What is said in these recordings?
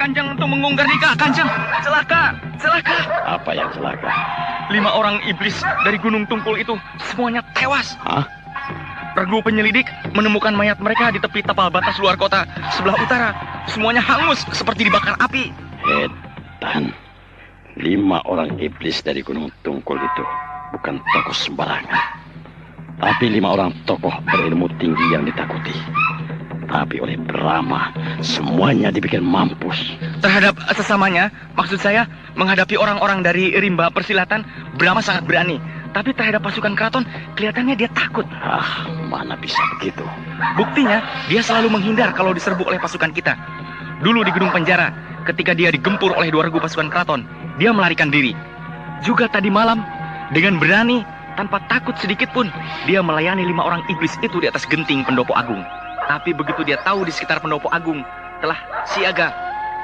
Kanjeng untuk mengunggar nikah, Kanjeng. Celaka. Apa yang celaka? 5 orang iblis dari Gunung Tungkul itu semuanya tewas. Hah? Regu penyelidik menemukan mayat mereka di tepi tapal batas luar kota sebelah utara. Semuanya hangus seperti dibakar api. Edan, 5 orang iblis dari Gunung Tungkul itu bukan tokoh sembarangan, tapi 5 orang tokoh berilmu tinggi yang ditakuti. Tapi oleh Brahma, semuanya dibikin mampus. Terhadap sesamanya, maksud saya menghadapi orang-orang dari rimba persilatan, Brahma sangat berani. Tapi terhadap pasukan keraton, kelihatannya dia takut. Mana bisa begitu? Buktinya, dia selalu menghindar kalau diserbu oleh pasukan kita. Dulu di gedung penjara, ketika dia digempur oleh 2 regu pasukan keraton, dia melarikan diri. Juga tadi malam, dengan berani, tanpa takut sedikit pun, dia melayani 5 orang iblis itu di atas genting pendopo agung. Tapi begitu dia tahu di sekitar pendopo agung telah siaga,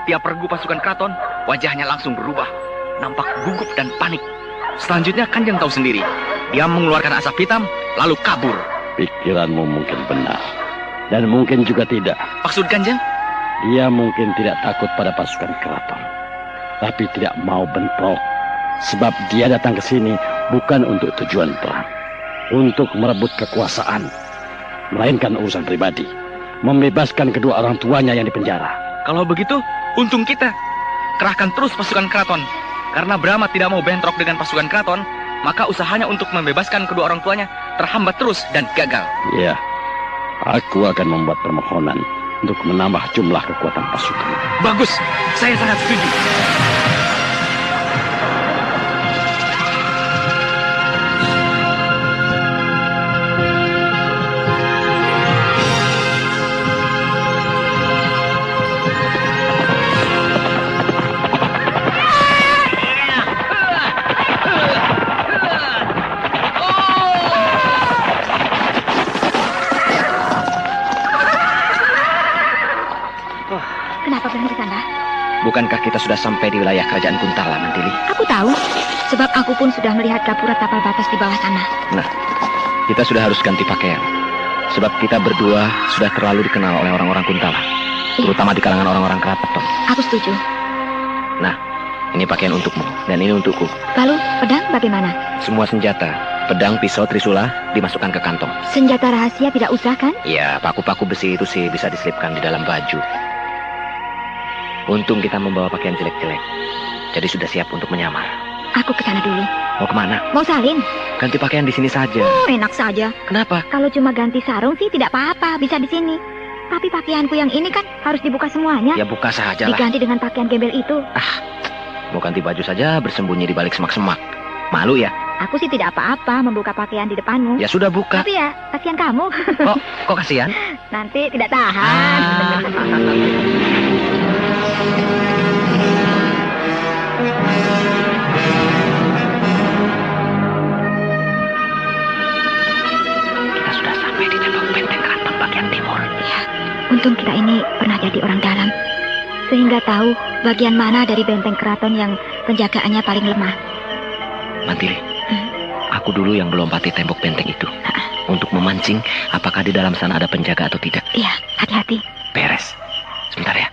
tiap regu pasukan keraton, wajahnya langsung berubah, nampak gugup dan panik. Selanjutnya Kanjeng tahu sendiri, dia mengeluarkan asap hitam, lalu kabur. Pikiranmu mungkin benar, dan mungkin juga tidak. Maksud Kanjeng? Dia mungkin tidak takut pada pasukan keraton, tapi tidak mau bentrok. Sebab dia datang ke sini bukan untuk tujuan perang, untuk merebut kekuasaan, melainkan urusan pribadi, membebaskan kedua orang tuanya yang dipenjara. Kalau begitu, untung kita. Kerahkan terus pasukan keraton. Karena Brahma tidak mau bentrok dengan pasukan keraton, maka usahanya untuk membebaskan kedua orang tuanya terhambat terus dan gagal. Iya, aku akan membuat permohonan untuk menambah jumlah kekuatan pasukan. Bagus, saya sangat setuju. Kenapa berhenti, Kanda? Bukankah kita sudah sampai di wilayah kerajaan Kuntala, Mantili? Aku tahu, sebab aku pun sudah melihat gapura tapal batas di bawah sana. Nah, kita sudah harus ganti pakaian. Sebab kita berdua sudah terlalu dikenal oleh orang-orang Kuntala. Terutama di kalangan orang-orang keraton. Aku setuju. Nah, ini pakaian untukmu, dan ini untukku. Lalu, pedang bagaimana? Semua senjata, pedang, pisau, trisula, dimasukkan ke kantong. Senjata rahasia tidak usah, kan? Ya, paku-paku besi itu sih bisa diselipkan di dalam baju. Untung kita membawa pakaian jelek-jelek. Jadi sudah siap untuk menyamar. Aku ke sana dulu. Mau kemana? Mau salin? Ganti pakaian di sini saja. Oh, enak saja. Kenapa? Kalau cuma ganti sarung sih tidak apa-apa, bisa di sini. Tapi pakaianku yang ini kan harus dibuka semuanya. Ya buka saja lah. Diganti dengan pakaian gembel itu. Mau ganti baju saja bersembunyi di balik semak-semak. Malu ya? Aku sih tidak apa-apa membuka pakaian di depanmu. Ya sudah buka. Tapi ya, kasihan kamu. Kok kasihan? Nanti tidak tahan. Kita sudah sampai di tembok benteng keraton bagian timur. Ya, untung kita ini pernah jadi orang dalam, sehingga tahu bagian mana dari benteng keraton yang penjagaannya paling lemah. Mantili, aku dulu yang melompati tembok benteng itu untuk memancing apakah di dalam sana ada penjaga atau tidak. Iya, hati-hati. Beres. Sebentar ya.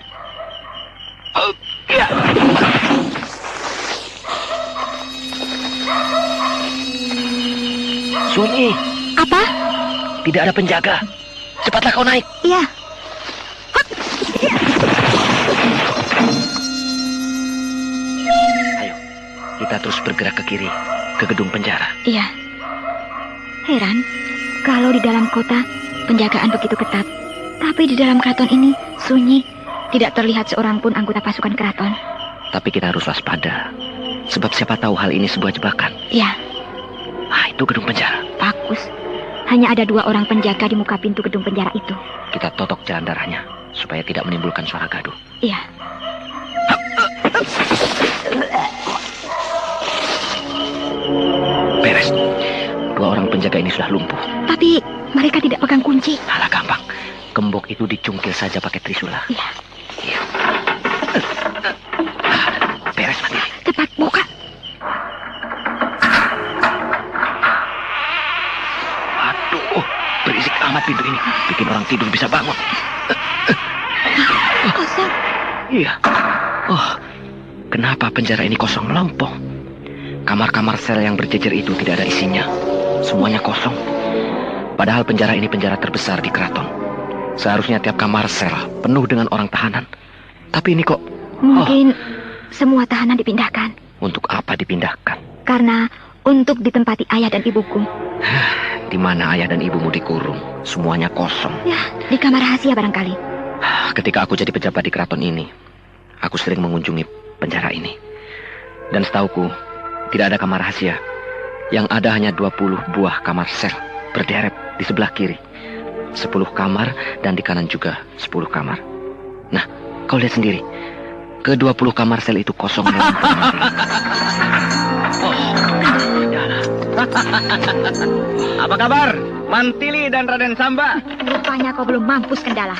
Sunyi. Apa? Tidak ada penjaga. Cepatlah kau naik. Iya. Ayo, kita terus bergerak ke kiri, ke gedung penjara. Iya. Heran, kalau di dalam kota penjagaan begitu ketat, tapi di dalam keraton ini sunyi, tidak terlihat seorang pun anggota pasukan keraton. Tapi kita harus waspada, sebab siapa tahu hal ini sebuah jebakan. Iya. Itu gedung penjara. Bagus. Hanya ada 2 orang penjaga di muka pintu gedung penjara itu. Kita totok jalan darahnya, supaya tidak menimbulkan suara gaduh. Iya. Beres. 2 orang penjaga ini sudah lumpuh. Tapi mereka tidak pegang kunci. Alah, gampang. Gembok itu dicungkil saja pakai trisula. Iya. Beres, Mati. Cepat, buka. Aduh, berisik amat pintu ini. Bikin orang tidur bisa bangun. Kosong. Iya. Oh, kenapa penjara ini kosong melompong? Kamar-kamar sel yang berjejer itu tidak ada isinya. Semuanya kosong. Padahal penjara ini penjara terbesar di keraton. Seharusnya tiap kamar sel penuh dengan orang tahanan. Tapi ini kok... Mungkin semua tahanan dipindahkan. Untuk apa dipindahkan? Karena untuk ditempati ayah dan ibuku. Di mana ayah dan ibumu dikurung? Semuanya kosong. Ya, di kamar rahasia barangkali. Ketika aku jadi pejabat di keraton ini, aku sering mengunjungi penjara ini. Dan setauku, tidak ada kamar rahasia. Yang ada hanya 20 buah kamar sel berderet di sebelah kiri. 10 kamar dan di kanan juga 10 kamar. Nah, kau lihat sendiri. Ke-20 kamar sel itu kosong. Apa kabar, Mantili dan Raden Samba? Rupanya kau belum mampus, Kendala.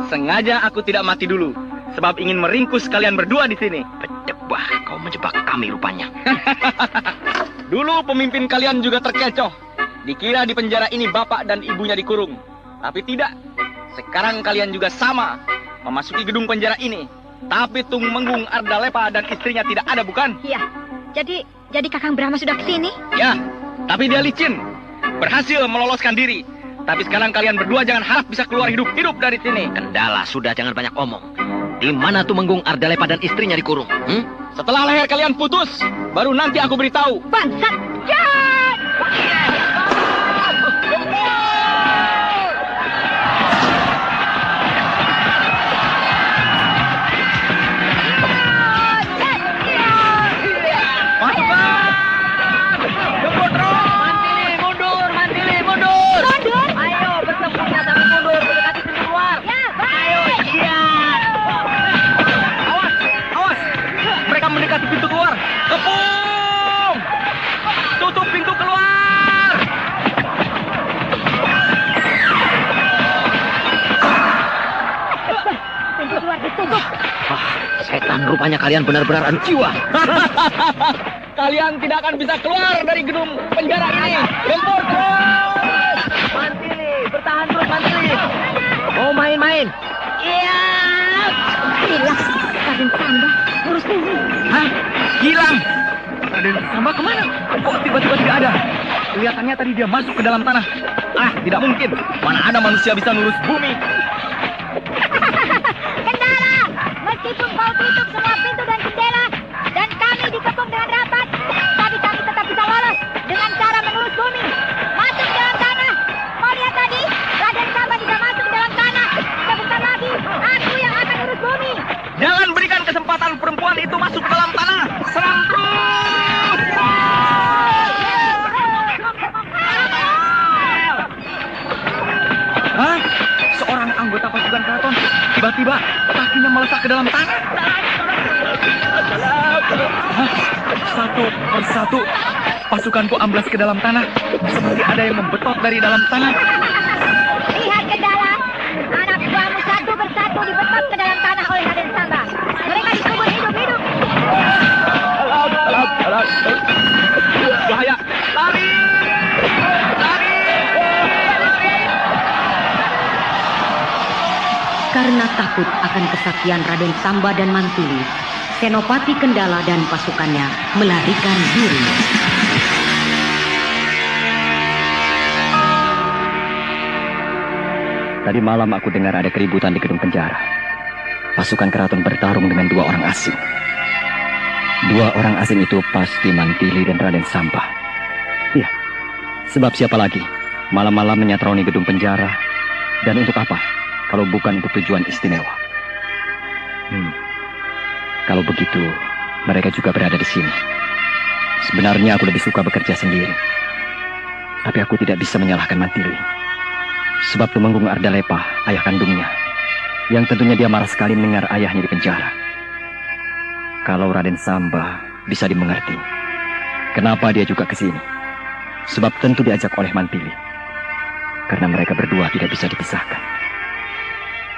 Sengaja aku tidak mati dulu, sebab ingin meringkus kalian berdua di sini. Bedebah, kau menjebak kami rupanya. Dulu pemimpin kalian juga terkecoh. Dikira di penjara ini bapak dan ibunya dikurung. Tapi tidak. Sekarang kalian juga sama. Memasuki gedung penjara ini. Tapi Tung Menggung Ardalepa dan istrinya tidak ada, bukan? Iya. Jadi Kakang Brahma sudah kesini? Ya, tapi dia licin. Berhasil meloloskan diri. Tapi sekarang kalian berdua jangan harap bisa keluar hidup-hidup dari sini. Kendala, sudah jangan banyak omong. Di mana Tumenggung Ardalepa dan istrinya dikurung? Setelah leher kalian putus, baru nanti aku beritahu. Bangsat! Ya! Setan, rupanya kalian benar-benar adu jiwa. Kalian tidak akan bisa keluar dari gedung penjara ini. Gempur terus! Mantili, bertahan terus Mantili. Mau main-main? Iya! Hilang. Raden Samba, urus bumi. Hah? Hilang? Raden Samba kemana? Kok tiba-tiba tidak ada? Kelihatannya tadi dia masuk ke dalam tanah. Ah, tidak mungkin. Mana ada manusia bisa nurus bumi? Kendala! Meskipun kau tutup semua pintu dan jendela, dan kami dikepung dengan rapat, tapi kami tetap bisa lolos dengan cara menurus bumi. Masuk ke dalam tanah. Kau lihat tadi, Raden Samba juga masuk ke dalam tanah. Sebentar lagi, aku yang akan urus bumi. Jangan berikan kesempatan perempuan itu masuk ke dalam tanah. Serang terus! Hah? Seorang anggota pasukan keraton tiba-tiba kakinya melesat ke dalam tanah. Hah? Satu persatu pasukanku amblas ke dalam tanah, seperti ada yang membetot dari dalam tanah. Lihat ke dalam, anak buahmu satu persatu dibetot ke dalam tanah oleh Raden Samba. Mereka dikubur hidup-hidup. Alat. Bahaya. Lari! Lari! Karena takut akan kesaktian Raden Samba dan Mantili, Senopati Kendala dan pasukannya melarikan diri. Tadi malam aku dengar ada keributan di gedung penjara. Pasukan keraton bertarung dengan 2 orang asing. 2 orang asing itu pasti Mantili dan Raden Samba. Iya, sebab siapa lagi malam-malam menyatroni gedung penjara, dan untuk apa kalau bukan untuk tujuan istimewa? Kalau begitu, mereka juga berada di sini. Sebenarnya aku lebih suka bekerja sendiri. Tapi aku tidak bisa menyalahkan Mantili. Sebab Tumenggung Ardalepa, ayah kandungnya, yang tentunya dia marah sekali mendengar ayahnya di penjara. Kalau Raden Samba bisa dimengerti, kenapa dia juga ke sini? Sebab tentu diajak oleh Mantili. Karena mereka berdua tidak bisa dipisahkan.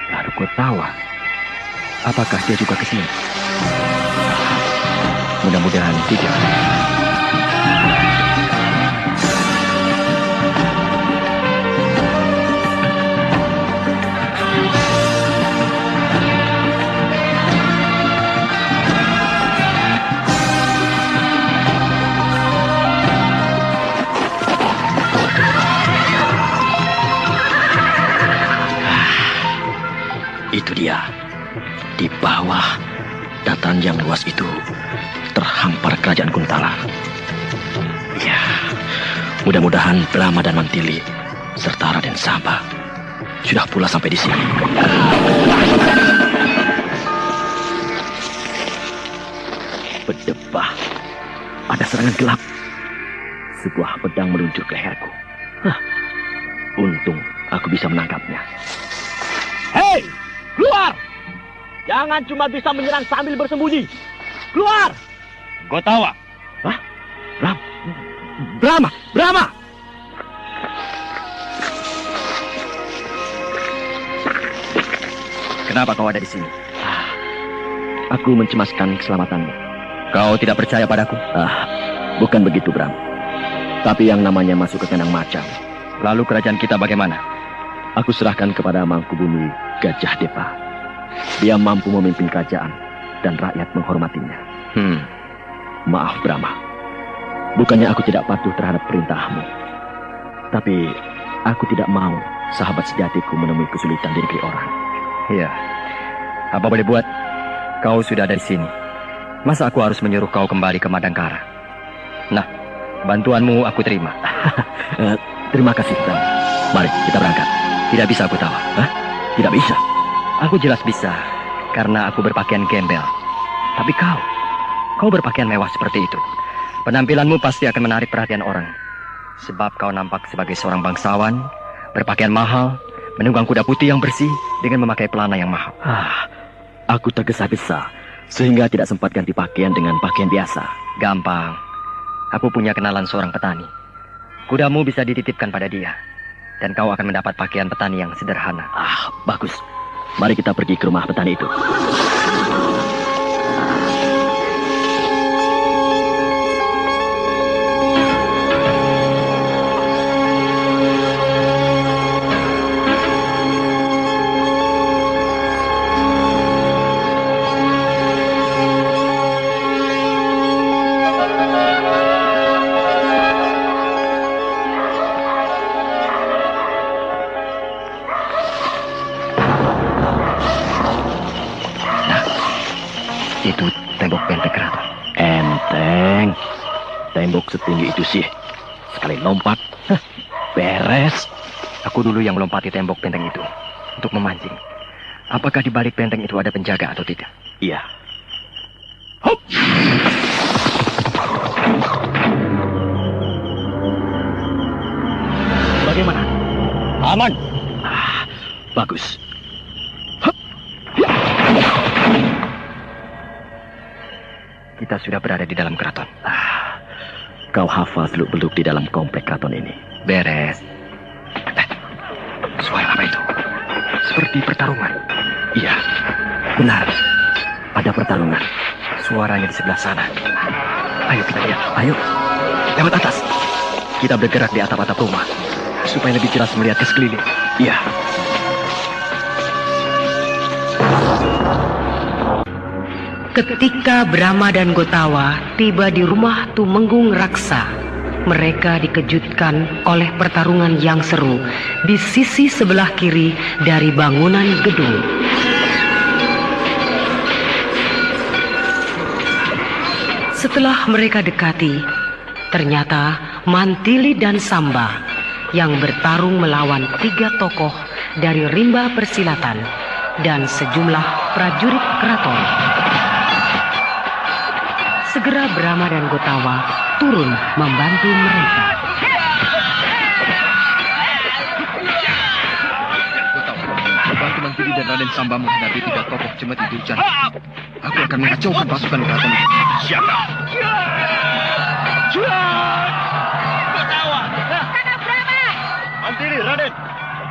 Lalu ku tawa, apakah dia juga ke sini? Mudah-mudahan tidak. Itu dia. Di bawah dataran yang luas itu terhampar kerajaan Kuntala. Ya, mudah-mudahan Brahma dan Mantili serta Raden Samba sudah pula sampai di sini. Berdebah, ada serangan gelap. Sebuah pedang meluncur ke leherku. Untung aku bisa menangkapnya. Hei, keluar! Jangan cuma bisa menyerang sambil bersembunyi. Keluar! Gotawa. Hah? Brahma! Brahma! Kenapa kau ada di sini? Aku mencemaskan keselamatanmu. Kau tidak percaya padaku? Bukan begitu, Bram. Tapi yang namanya masuk ke kandang macan. Lalu kerajaan kita bagaimana? Aku serahkan kepada Mangkubumi Gajah Depa. Dia mampu memimpin kerajaan dan rakyat menghormatinya. Maaf, Brahma. Bukannya aku tidak patuh terhadap perintahmu. Tapi aku tidak mau sahabat sejatiku menemui kesulitan di negeri orang. Iya. Apa boleh buat? Kau sudah ada di sini. Masa aku harus menyuruh kau kembali ke Madangkara? Nah, bantuanmu aku terima. Terima kasih, Bram. Mari kita berangkat. Tidak bisa aku tahu. Tidak bisa? Aku jelas bisa, karena aku berpakaian gembel. Tapi kau berpakaian mewah seperti itu. Penampilanmu pasti akan menarik perhatian orang. Sebab kau nampak sebagai seorang bangsawan, berpakaian mahal, menunggang kuda putih yang bersih, dengan memakai pelana yang mahal. Aku tergesa-gesa, sehingga tidak sempat ganti pakaian dengan pakaian biasa. Gampang. Aku punya kenalan seorang petani. Kudamu bisa dititipkan pada dia. Dan kau akan mendapat pakaian petani yang sederhana. Bagus. Mari kita pergi ke rumah petani itu. Itu tembok benteng keraton. Enteng. Tembok setinggi itu sih. Sekali lompat, beres. Aku dulu yang melompati tembok benteng itu untuk memancing. Apakah di balik benteng itu ada penjaga atau tidak? Iya. Hop! Bagaimana? Aman. Bagus. Kita sudah berada di dalam keraton. Kau hafal seluk-beluk di dalam komplek keraton ini. Beres. Suara apa itu? Seperti pertarungan. Iya, benar. Ada pertarungan. Suaranya di sebelah sana. Ayo kita lihat. Ayo. Lewat atas. Kita bergerak di atap-atap rumah supaya lebih jelas melihat ke sekeliling. Iya. Ketika Brahma dan Gotawa tiba di rumah Tumenggung Raksa, mereka dikejutkan oleh pertarungan yang seru di sisi sebelah kiri dari bangunan gedung. Setelah mereka dekati, ternyata Mantili dan Samba yang bertarung melawan 3 tokoh dari rimba persilatan dan sejumlah prajurit keraton. Segera Brahma dan Gotawa turun membantu mereka. Bantu Mantili dan Raden Samba menghadapi 3 tokoh cemeti Durjana. Aku akan mengacaukan pasukan keraton. Siapa? Gotawa! Kakak Brahma! Mantili, Raden.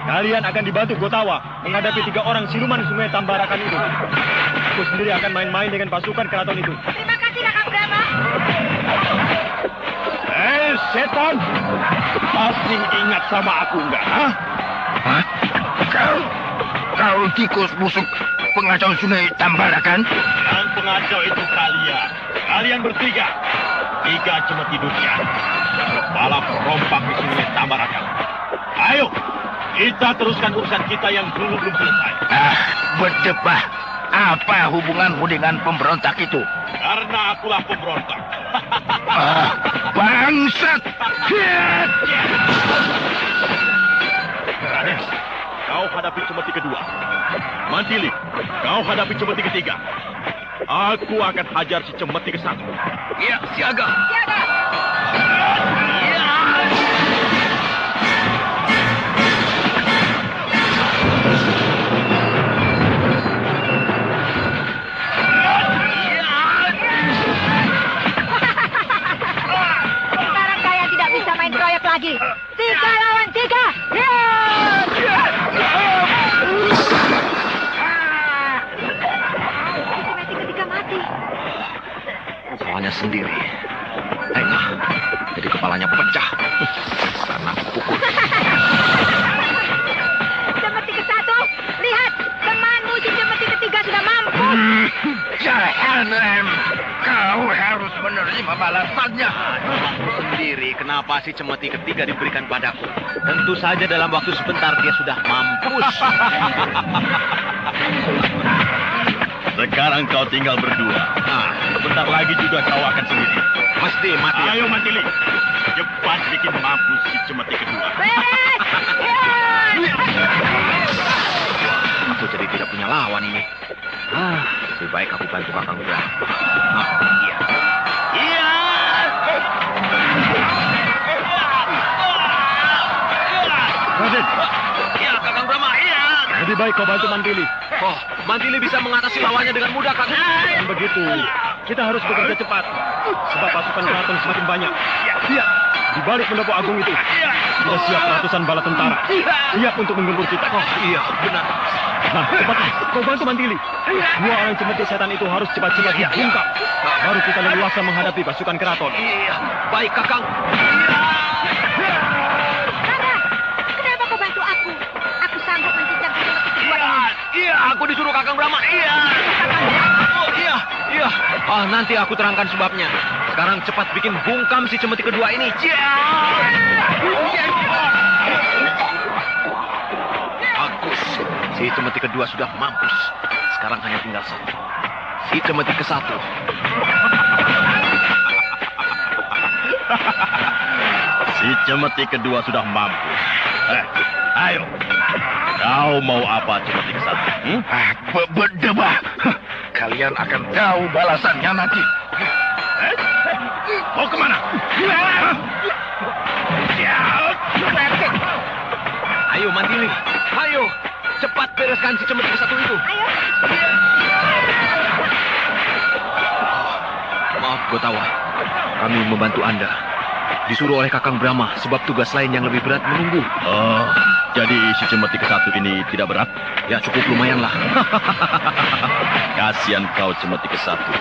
Kalian akan dibantu Gotawa menghadapi 3 orang siluman Sungai Tambarakan itu. Aku sendiri akan main-main dengan pasukan keraton itu. Terima kasih, Kakak Brahma. Setan! Masih ingat sama aku enggak? Hah? Kau tikus busuk pengacau Sungai Tambarakan? Yang pengacau itu kalian. Kalian bertiga. 3 cemeti Durjana. Kepala perompak di Sungai Tambarakan. Ayo, Kita teruskan urusan kita yang dulu belum selesai. Berdebah. Apa hubunganmu dengan pemberontak itu? Karena akulah pemberontak. Bangsat! Raden, kau hadapi Cemeti kedua. Mantili, kau hadapi Cemeti ketiga. Aku akan hajar si Cemeti ke satu. Ya, siaga. Siaga. Sekarang kalian tidak bisa main kroyok lagi. 3 lawan 3. Cemeti ketiga mati. Salahnya sendiri. Jadi kepalanya pecah. Karena pukul. Cemeti ke satu. Lihat, temanmu si Cemeti ketiga sudah mampu. Jahanam! Kau harus menerima balasannya. Sendiri, kenapa si Cemeti ketiga diberikan padaku? Tentu saja dalam waktu sebentar dia sudah mampus. Sekarang kau tinggal berdua. Sebentar lagi juga kau akan sendiri. Mesti mati. Ayo Mantili, cepat bikin mampus si Cemeti kedua. Beres. Aku jadi tidak punya lawan ini. Lebih baik aku bantu Kakang Brahma. Iya. Iya. Raden, Iya, Kakang Brahma. Iya. lebih baik kau bantu Mantili. Oh, Mantili bisa mengatasi lawannya dengan mudah, Kang. Dan begitu, kita harus bekerja cepat. Sebab pasukan keraton semakin banyak. Lihat, di balik pendopo agung itu, sudah siap ratusan bala tentara. Siap untuk menggempur kita. Oh, iya, benar. Nah, cepatlah, kau bantu Mantili. 2 orang Cemeti setan itu harus cepat-cepat dibungkam. Baru kita leluasa menghadapi pasukan keraton. Iya, baik, Kakang. Rangga, kenapa kau bantu aku? Aku sanggup mencincang Cemeti kedua ini. Iya, aku disuruh Kakang Brahma. Iya. Oh, iya, iya. Nanti aku terangkan sebabnya. Sekarang cepat bikin bungkam si Cemeti kedua ini. Bagus. Si Cemeti kedua sudah mampus. Sekarang hanya tinggal satu. Si Cemeti ke satu. Si Cemeti kedua sudah mampus. Ayo, kau mau apa Cemeti ke satu? Berdebah. Kalian akan tahu balasannya nanti. Mau kemana? Ayo, Mantili. Ayo. Cepat bereskan si Cemeti ke satu itu. Ayo. Maaf, Gotawa. Kami membantu Anda. Disuruh oleh Kakang Brahma sebab tugas lain yang lebih berat menunggu. Oh, jadi si Cemeti ke satu ini tidak berat? Ya, cukup lumayan lah. Kasihan kau Cemeti ke satu.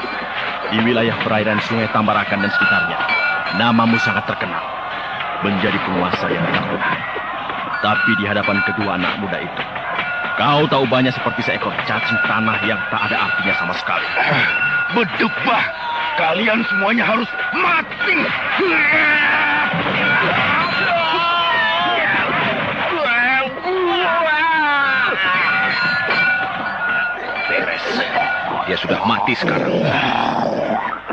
Di wilayah perairan Sungai Tambarakan dan sekitarnya, namamu sangat terkenal. Menjadi penguasa yang ditakuti. Tapi di hadapan kedua anak muda itu, kau tahu banyak seperti seekor cacing tanah yang tak ada artinya sama sekali. Berdebah. Kalian semuanya harus mati. Beres. Dia sudah mati sekarang.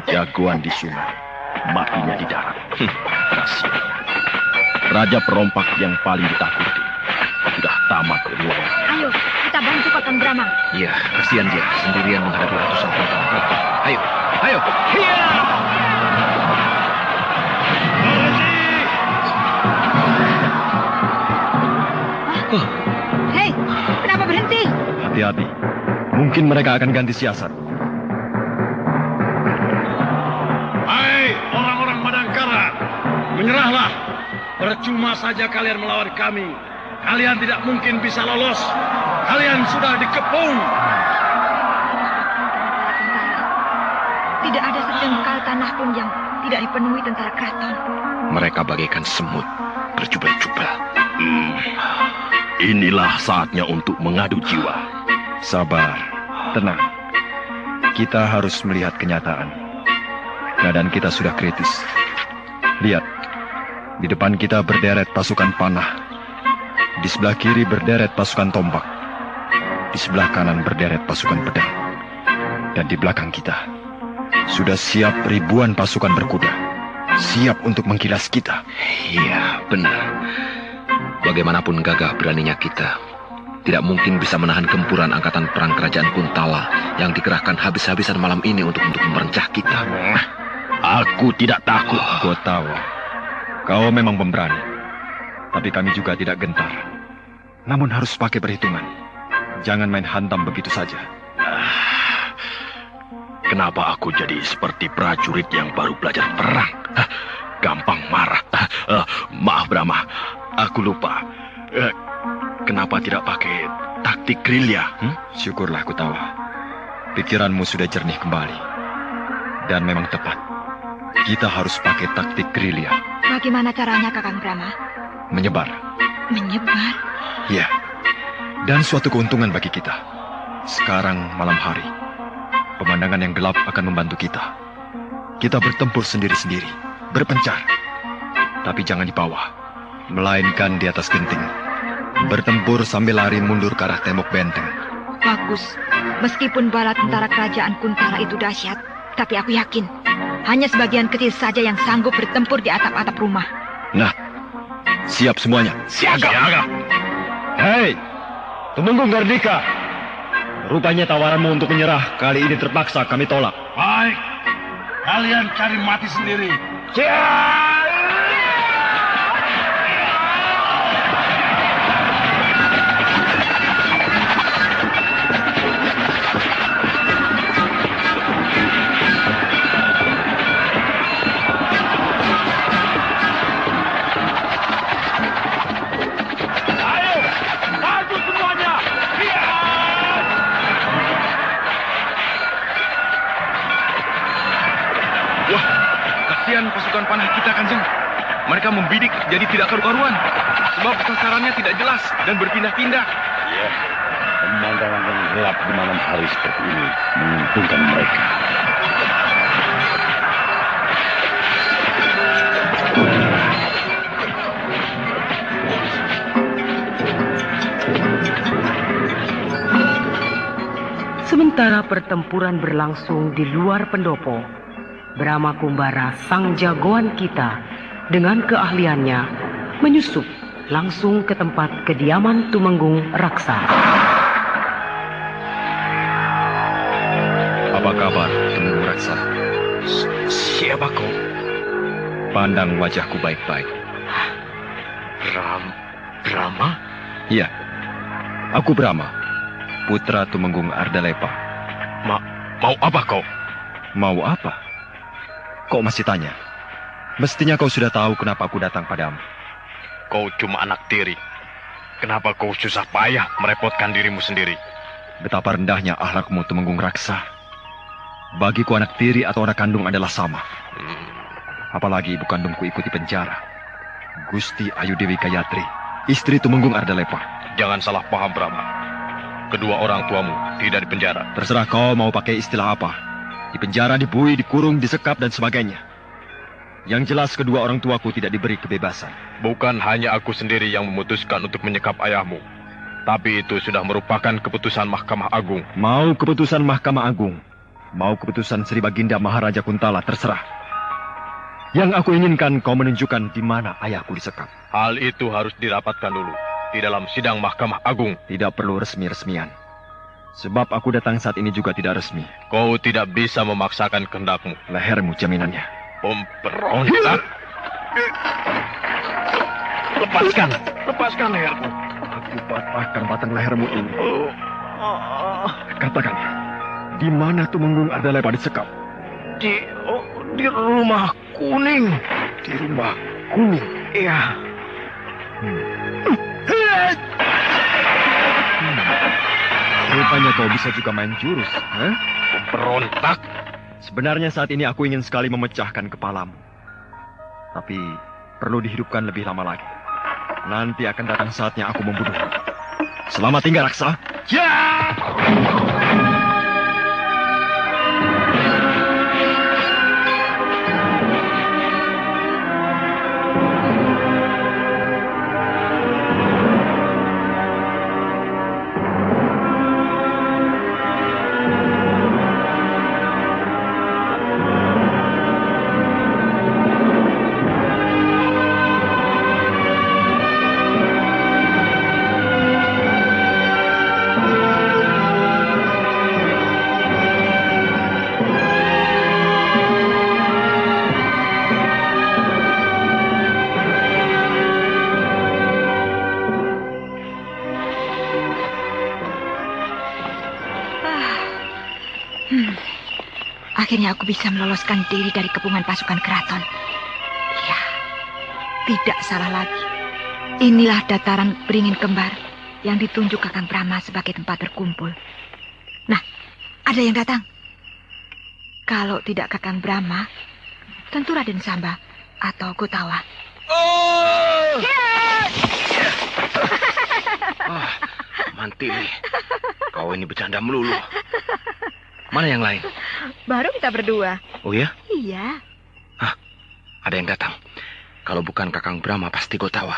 Jagoan di sungai, matinya di darat. Kasihan. Raja perompak yang paling ditakuti sudah tamat riwayat. Ayo, kita bantu Kakang Brahma. Iya, kasihan dia sendirian menghadapi ratusan tentara. Ayo, ayo. Hei, kenapa berhenti? Hati-hati, mungkin mereka akan ganti siasat. Hai orang-orang Madangkara, menyerahlah. Percuma saja kalian melawan kami. Kalian tidak mungkin bisa lolos. Kalian sudah dikepung. Tidak ada sejengkal tanah pun yang tidak dipenuhi tentara keraton. Mereka bagaikan semut, berjubel-jubel. Inilah saatnya untuk mengadu jiwa. Sabar, tenang. Kita harus melihat kenyataan. Keadaan kita sudah kritis. Lihat, di depan kita berderet pasukan panah. Di sebelah kiri berderet pasukan tombak. Di sebelah kanan berderet pasukan pedang. Dan di belakang kita sudah siap ribuan pasukan berkuda. Siap untuk mengkilas kita. Iya, benar. Bagaimanapun gagah beraninya kita, tidak mungkin bisa menahan gempuran angkatan perang kerajaan Kuntala yang dikerahkan habis-habisan malam ini untuk merencah kita. Aku tidak takut. Kau tahu, kau memang pemberani. Tapi kami juga tidak gentar. Namun harus pakai perhitungan. Jangan main hantam begitu saja. Kenapa aku jadi seperti prajurit yang baru belajar perang? Gampang marah. Maaf Brahma, aku lupa. Kenapa tidak pakai taktik gerilya? Syukurlah Kutawa. Pikiranmu sudah jernih kembali. Dan memang tepat. Kita harus pakai taktik gerilya. Bagaimana caranya, Kakang Brahma? Menyebar. Menyebar? Ya. Dan suatu keuntungan bagi kita. Sekarang malam hari. Pemandangan yang gelap akan membantu kita. Kita bertempur sendiri-sendiri. Berpencar. Tapi jangan di bawah. Melainkan di atas genting. Bertempur sambil lari mundur ke arah tembok benteng. Bagus. Meskipun bala tentara kerajaan Kuntala itu dahsyat, tapi aku yakin hanya sebagian kecil saja yang sanggup bertempur di atap-atap rumah. Nah, siap semuanya. Siaga. Hei, Tumenggung Gardika. Rupanya tawaranmu untuk menyerah kali ini terpaksa kami tolak. Baik, kalian cari mati sendiri. Kasihan pasukan panah kita, Kanjeng. Mereka membidik jadi tidak karu-karuan. Sebab sasarannya tidak jelas dan berpindah-pindah. Ya, pemandangan yang gelap di malam hari seperti ini menguntungkan mereka. Sementara pertempuran berlangsung di luar pendopo, Brahma Kumbara, sang jagoan kita, dengan keahliannya menyusup langsung ke tempat kediaman Tumenggung Raksa. Apa kabar, Tumenggung Raksa? Siapa kau? Pandang wajahku baik-baik. Brahma? Iya, aku Brahma, putra Tumenggung Ardalepa. Mau apa kau? Mau apa? Kok masih tanya? Mestinya kau sudah tahu kenapa aku datang padamu. Kau cuma anak tiri. Kenapa kau susah payah merepotkan dirimu sendiri? Betapa rendahnya akhlakmu, Tumenggung Raksa. Bagiku anak tiri atau anak kandung adalah sama. Apalagi ibu kandungku ikut di penjara. Gusti Ayu Dewi Gayatri, istri Tumenggung Ardalepa. Jangan salah paham, Brahma. Kedua orang tuamu tidak di penjara. Terserah kau mau pakai istilah apa. Di penjara, dibui, dikurung, disekap, dan sebagainya. Yang jelas kedua orang tuaku tidak diberi kebebasan. Bukan hanya aku sendiri yang memutuskan untuk menyekap ayahmu. Tapi itu sudah merupakan keputusan Mahkamah Agung. Mau keputusan Mahkamah Agung, mau keputusan Sri Baginda Maharaja Kuntala, terserah. Yang aku inginkan kau menunjukkan di mana ayahku disekap. Hal itu harus dirapatkan dulu di dalam sidang Mahkamah Agung. Tidak perlu resmi-resmian. Sebab aku datang saat ini juga tidak resmi. Kau tidak bisa memaksakan kehendakmu. Lehermu jaminannya. Pemberontak. Lepaskan leherku. Aku patahkan batang lehermu ini. Katakan, di mana Tumenggung Ardalepa disekap? Di rumah kuning. Di rumah kuning? Iya. Rupanya kau bisa juga main jurus, Berontak. Sebenarnya saat ini aku ingin sekali memecahkan kepalamu. Tapi perlu dihidupkan lebih lama lagi. Nanti akan datang saatnya aku membunuhmu. Selamat tinggal, Raksa. Ya! Akhirnya aku bisa meloloskan diri dari kepungan pasukan keraton. Ya, tidak salah lagi. Inilah dataran beringin kembar yang ditunjuk Kakang Brahma sebagai tempat berkumpul. Nah, ada yang datang. Kalau tidak Kakang Brahma, tentu Raden Samba atau Gotawa. Mantili, kau ini bercanda melulu. Mana yang lain? Baru kita berdua. Oh ya? Iya. Hah, ada yang datang. Kalau bukan Kakang Brahma, pasti Gotawa.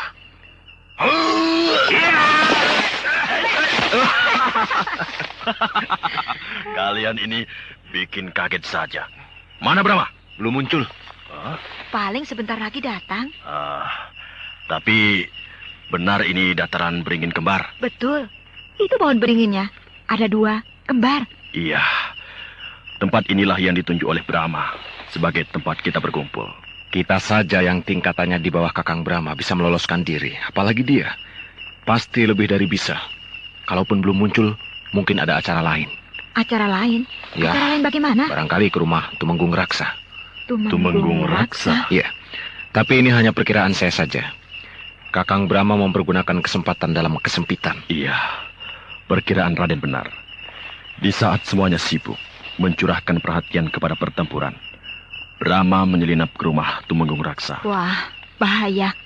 Kalian ini bikin kaget saja. Mana Brahma? Belum muncul. Paling sebentar lagi datang. Tapi benar ini dataran beringin kembar? Betul. Itu pohon beringinnya. Ada 2, kembar. Iya. Tempat inilah yang ditunjuk oleh Brahma sebagai tempat kita berkumpul. Kita saja yang tingkatannya di bawah Kakang Brahma bisa meloloskan diri. Apalagi dia. Pasti lebih dari bisa. Kalaupun belum muncul, mungkin ada acara lain. Acara lain? Ya, acara lain bagaimana? Barangkali ke rumah Tumenggung Raksa. Tumenggung Raksa? Iya. Tapi ini hanya perkiraan saya saja. Kakang Brahma mempergunakan kesempatan dalam kesempitan. Iya. Perkiraan Raden benar. Di saat semuanya sibuk mencurahkan perhatian kepada pertempuran, Brahma menyelinap ke rumah Tumenggung Raksa. Wah, bahaya.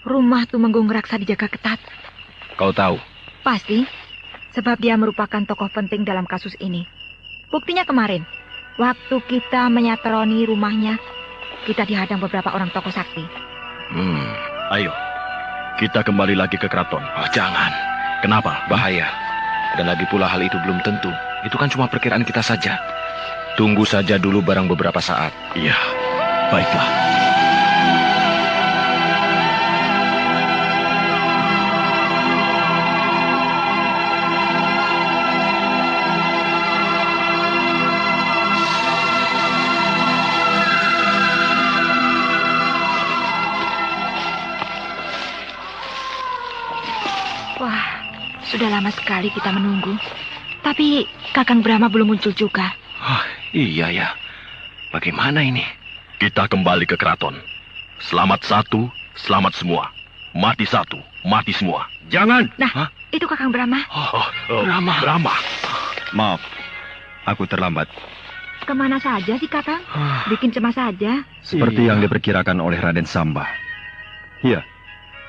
Rumah Tumenggung Raksa dijaga ketat. Kau tahu? Pasti, sebab dia merupakan tokoh penting dalam kasus ini. Buktinya kemarin, waktu kita menyatroni rumahnya, kita dihadang beberapa orang tokoh sakti. Ayo, kita kembali lagi ke keraton. Oh, jangan. Kenapa? Bahaya. Dan lagi pula hal itu belum tentu. Itu kan cuma perkiraan kita saja. Tunggu saja dulu barang beberapa saat. Iya, baiklah. Wah, sudah lama sekali kita menunggu. Tapi Kakang Brahma belum muncul juga. Iya ya. Bagaimana ini? Kita kembali ke keraton. Selamat satu, selamat semua. Mati satu, mati semua. Jangan! Nah, itu Kakang Brahma. Brahma. Maaf, aku terlambat. Kemana saja sih Kakang? Bikin cemas saja. Seperti yang diperkirakan oleh Raden Samba. Iya,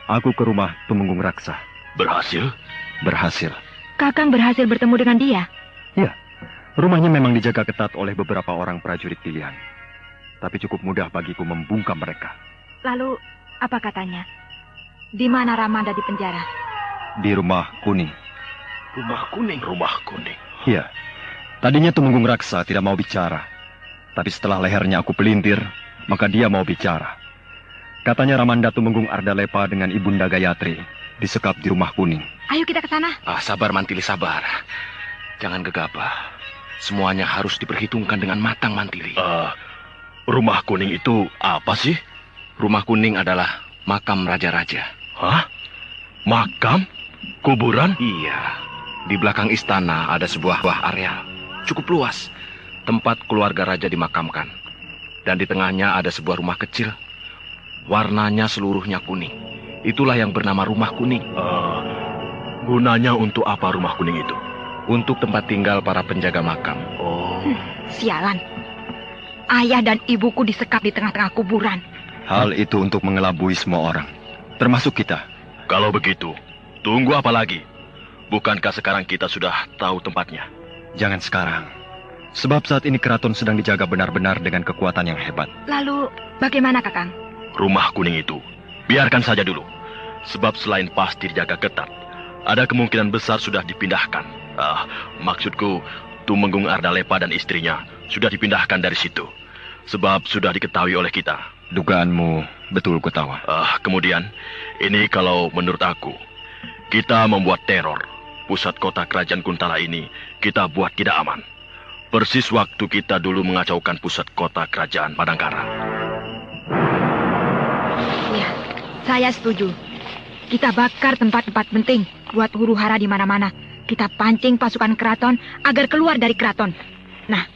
aku ke rumah Tumenggung Raksa. Berhasil? Berhasil. Kakang berhasil bertemu dengan dia? Iya, rumahnya memang dijaga ketat oleh beberapa orang prajurit pilihan. Tapi cukup mudah bagiku membungkam mereka. Lalu, apa katanya? Di mana Ramanda di penjara? Di rumah kuning. Rumah kuning? Rumah kuning. Iya, tadinya Tumenggung Raksa tidak mau bicara. Tapi setelah lehernya aku pelintir, maka dia mau bicara. Katanya Ramanda Tumenggung Ardalepa dengan Ibunda Gayatri disekap di rumah kuning. Ayo kita ke sana. Sabar Mantili, sabar. Jangan gegabah. Semuanya harus diperhitungkan dengan matang, Mantili. Rumah kuning itu apa sih? Rumah kuning adalah makam raja-raja. Hah? Makam? Kuburan? Iya. Di belakang istana ada sebuah area cukup luas. Tempat keluarga raja dimakamkan. Dan di tengahnya ada sebuah rumah kecil. Warnanya seluruhnya kuning. Itulah yang bernama rumah kuning. Gunanya untuk apa rumah kuning itu? Untuk tempat tinggal para penjaga makam. Sialan. Ayah dan ibuku disekap di tengah-tengah kuburan. Hal itu untuk mengelabui semua orang, termasuk kita. Kalau begitu, tunggu apa lagi? Bukankah sekarang kita sudah tahu tempatnya? Jangan sekarang. Sebab saat ini keraton sedang dijaga benar-benar dengan kekuatan yang hebat. Lalu, bagaimana Kakang? Rumah kuning itu, biarkan saja dulu. Sebab selain pasti dijaga ketat, ada kemungkinan besar sudah dipindahkan. Maksudku, Tumenggung Ardalepa dan istrinya sudah dipindahkan dari situ. Sebab sudah diketahui oleh kita. Dugaanmu betul, Gotawa. Kemudian, ini kalau menurut aku, kita membuat teror. Pusat kota kerajaan Kuntala ini kita buat tidak aman. Persis waktu kita dulu mengacaukan pusat kota kerajaan Madangkara. Ya, saya setuju. Kita bakar tempat-tempat penting buat huru-hara di mana-mana. Kita pancing pasukan keraton agar keluar dari keraton. Nah,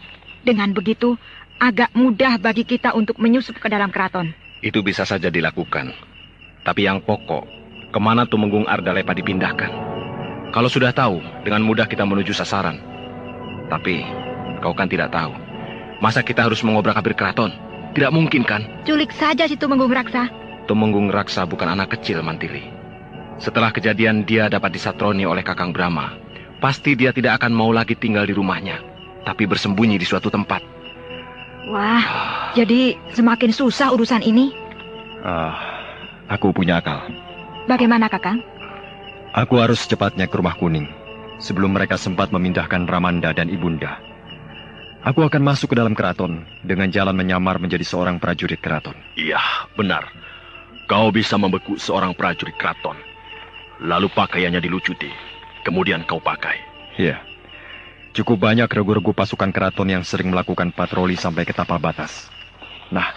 dengan begitu, agak mudah bagi kita untuk menyusup ke dalam keraton. Itu bisa saja dilakukan. Tapi yang pokok, kemana Tumenggung Ardalepa dipindahkan? Kalau sudah tahu, dengan mudah kita menuju sasaran. Tapi, kau kan tidak tahu. Masa kita harus mengobrak-abrik keraton? Tidak mungkin kan? Culik saja si Tumenggung Raksa. Tumenggung Raksa bukan anak kecil, Mantili. Setelah kejadian dia dapat disatroni oleh Kakang Brahma, pasti dia tidak akan mau lagi tinggal di rumahnya, tapi bersembunyi di suatu tempat. Wah, jadi semakin susah urusan ini. Aku punya akal. Bagaimana, Kakang? Aku harus secepatnya ke Rumah Kuning, sebelum mereka sempat memindahkan Ramanda dan Ibunda. Aku akan masuk ke dalam keraton dengan jalan menyamar menjadi seorang prajurit keraton. Iya, benar. Kau bisa membekuk seorang prajurit keraton. Lalu pakaiannya dilucuti. Kemudian kau pakai. Iya. Cukup banyak regu-regu pasukan keraton yang sering melakukan patroli sampai ke tapal batas. Nah,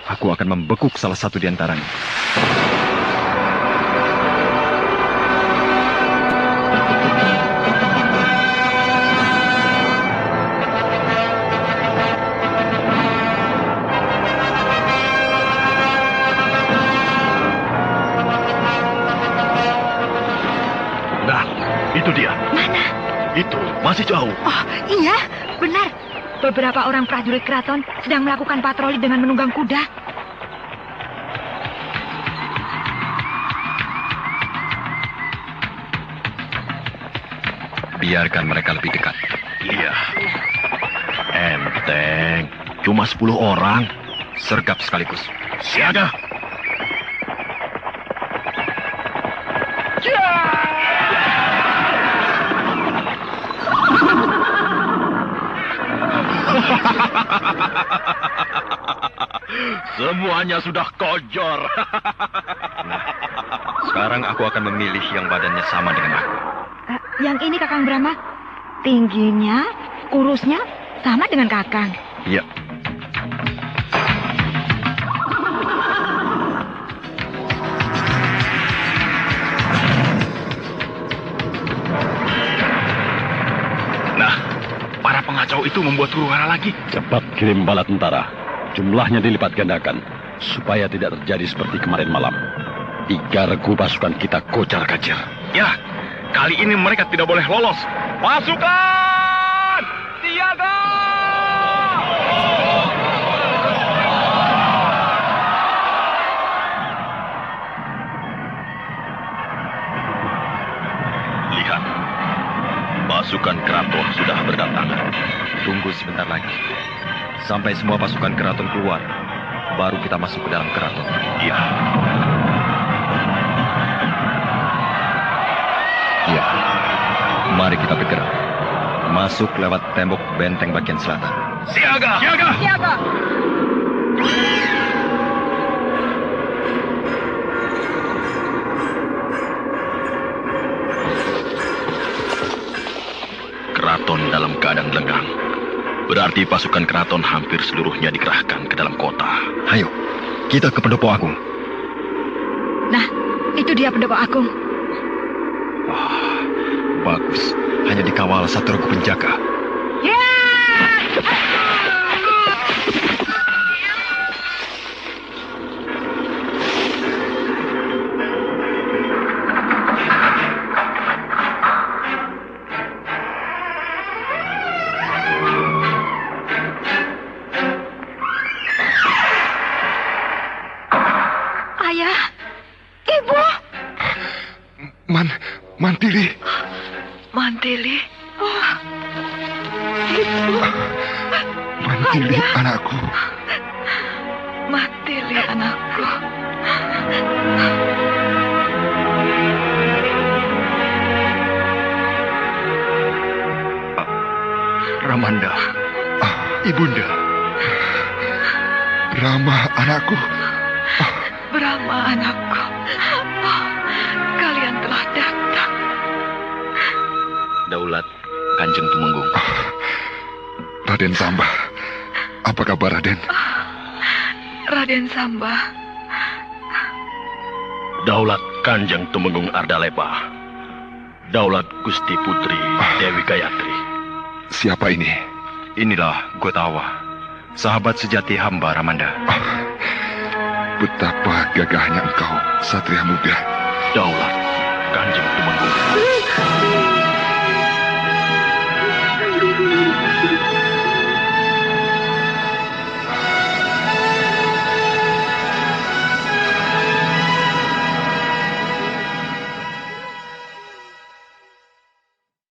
aku akan membekuk salah satu di antaranya. Itu dia. Mana? Itu, masih jauh. Oh, iya, benar. Beberapa orang prajurit keraton sedang melakukan patroli dengan menunggang kuda. Biarkan mereka lebih dekat. Iya. Enteng. Cuma 10 orang. Sergap sekaligus. Siaga. Semuanya sudah kojor. Nah, sekarang aku akan memilih yang badannya sama dengan aku. Yang ini Kakang Brahma. Tingginya, kurusnya sama dengan Kakang. Iya. Nah, para pengacau itu membuat huru-hara lagi. Cepat kirim bala tentara. Jumlahnya dilipat gandakan, supaya tidak terjadi seperti kemarin malam. 3 regu pasukan kita kocar-kacir. Ya, kali ini mereka tidak boleh lolos. Pasukan! Siaga! Lihat, pasukan keraton sudah berdatangan. Tunggu sebentar lagi. Sampai semua pasukan keraton keluar, baru kita masuk ke dalam keraton. Iya. Ya, mari kita bergerak. Masuk lewat tembok benteng bagian selatan. Siaga! Siaga! Siaga! Keraton dalam keadaan lenggang. Berarti pasukan keraton hampir seluruhnya dikerahkan ke dalam kota. Ayo, kita ke Pendopo Agung. Nah, itu dia Pendopo Agung. Bagus, hanya dikawal 1 regu penjaga. Ayah, Ibu. Mantili. Mantili. Oh, Ibu. Mantili, anakku. Mantili, anakku. Ramanda, Ibunda. Rama, anakku. Brahma, anakku. Oh, kalian telah datang. Daulat Kanjeng Tumenggung. Raden Samba. Apa kabar, Raden? Raden Samba. Daulat Kanjeng Tumenggung Ardalepa. Daulat Gusti Putri Dewi Gayatri. Siapa ini? Inilah Gotawa, sahabat sejati hamba Ramanda. Betapa gagahnya engkau, Satria Muda. Daulat Kanjeng Tumenggung.